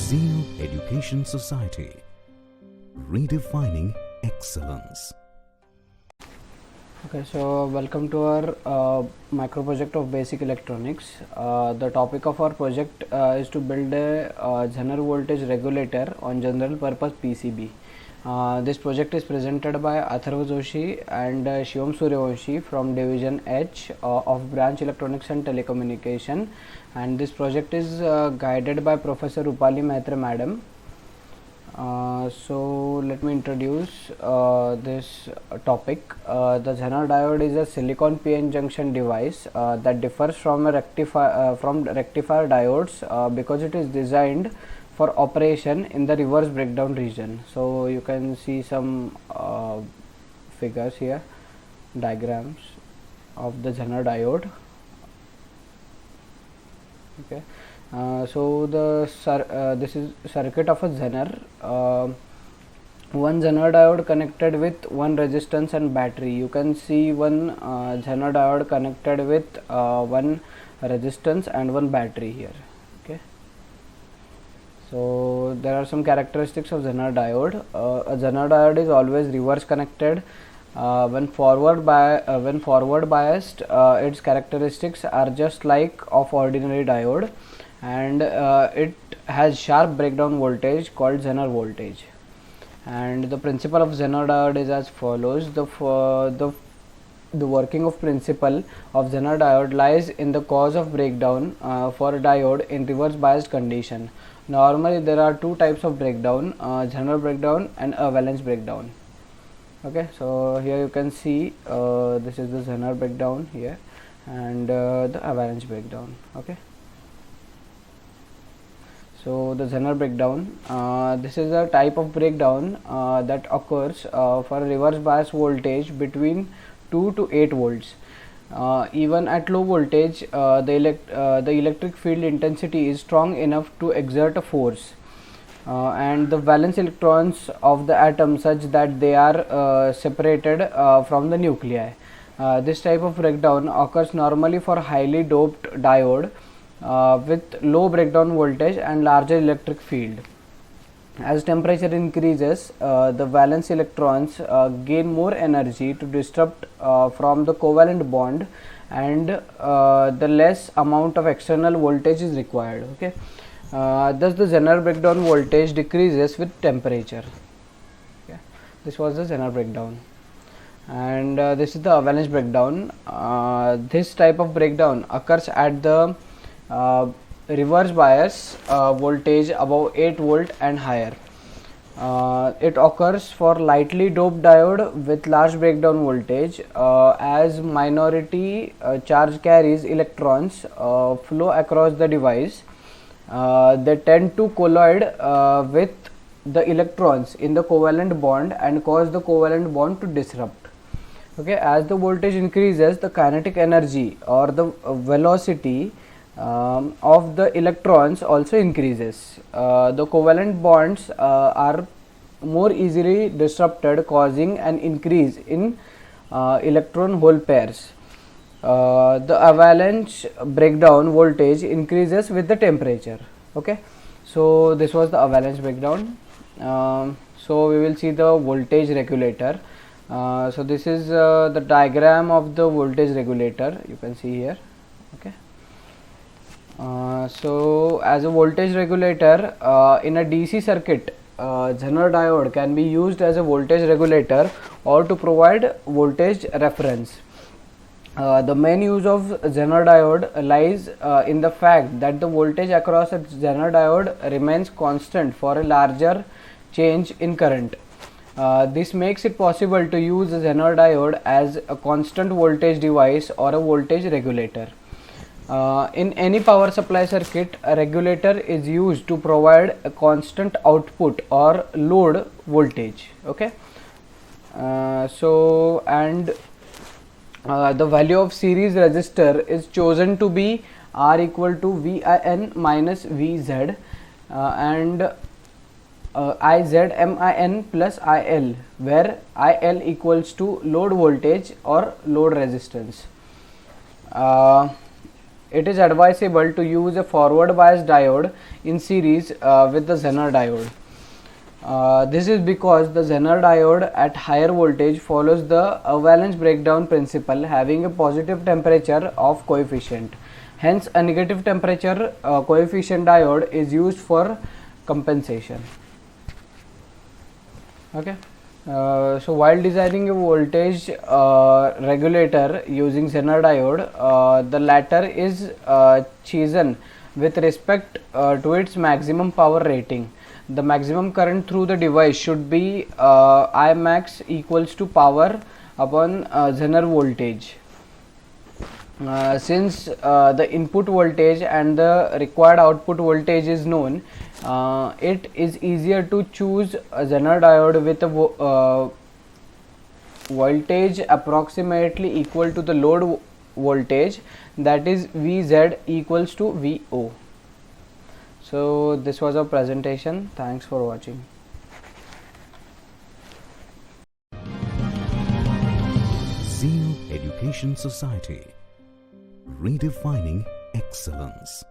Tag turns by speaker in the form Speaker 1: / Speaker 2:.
Speaker 1: Zeno Education Society, redefining excellence.
Speaker 2: Okay, so welcome to our micro project of basic electronics. The topic of our project is to build a Zener voltage regulator on general purpose PCB. This project is presented by Atharva Joshi and Shivam Suryavanshi from Division H of Branch Electronics and Telecommunication, and this project is guided by Professor Rupali Maitre Madam. So let me introduce this topic. The Zener diode is a silicon p-n junction device that differs from a rectifier diodes because it is designed for operation in the reverse breakdown region. So you can see some figures here, diagrams of the Zener diode. Okay. So this is circuit of a Zener. One Zener diode connected with one resistance and battery. You can see one Zener diode connected with one resistance and one battery here. Okay. So there are some characteristics of Zener diode. A Zener diode is always reverse connected. When forward biased, its characteristics are just like of ordinary diode, and it has sharp breakdown voltage called Zener voltage. And the principle of Zener diode is as follows. The working of principle of Zener diode lies in the cause of breakdown for a diode in reverse biased condition. Normally there are two types of breakdown, Zener breakdown and a valence breakdown. Okay, so here you can see this is the Zener breakdown here, and the avalanche breakdown. Okay, so the Zener breakdown, this is a type of breakdown that occurs for a reverse bias voltage between 2 to 8 volts. Even at low voltage, the electric field intensity is strong enough to exert a force. And the valence electrons of the atom such that they are separated from the nuclei. This type of breakdown occurs normally for highly doped diode with low breakdown voltage and larger electric field. As temperature increases, the valence electrons gain more energy to disrupt from the covalent bond, and the less amount of external voltage is required. Okay. Thus the Zener breakdown voltage decreases with temperature. Okay. This was the Zener breakdown, and this is the avalanche breakdown. This type of breakdown occurs at the reverse bias voltage above 8 volt and higher. It occurs for lightly doped diode with large breakdown voltage. As minority charge carries electrons flow across the device, they tend to colloid with the electrons in the covalent bond and cause the covalent bond to disrupt. Okay, as the voltage increases, the kinetic energy or the velocity of the electrons also increases. The covalent bonds are more easily disrupted, causing an increase in electron hole pairs. The avalanche breakdown voltage increases with the temperature. Okay, so this was the avalanche breakdown. So we will see the voltage regulator. So this is the diagram of the voltage regulator, you can see here. Okay. So as a voltage regulator in a DC circuit, Zener diode can be used as a voltage regulator or to provide voltage reference. The main use of Zener diode lies in the fact that the voltage across a Zener diode remains constant for a larger change in current. This makes it possible to use a Zener diode as a constant voltage device or a voltage regulator. In any power supply circuit, a regulator is used to provide a constant output or load voltage. Okay, the value of series resistor is chosen to be R equal to VIN minus VZ and IZMIN plus IL, where IL equals to load voltage or load resistance. it is advisable to use a forward bias diode in series with the Zener diode. This is because the Zener diode at higher voltage follows the valence breakdown principle, having a positive temperature of coefficient. Hence, a negative temperature coefficient diode is used for compensation. Okay. So while designing a voltage regulator using Zener diode, the latter is chosen with respect to its maximum power rating. The maximum current through the device should be I max equals to power upon Zener voltage. Since the input voltage and the required output voltage is known, it is easier to choose a Zener diode with a voltage approximately equal to the load voltage, that is Vz equals to Vo. So this was our presentation. Thanks for watching.
Speaker 1: Zeal Education Society, redefining excellence.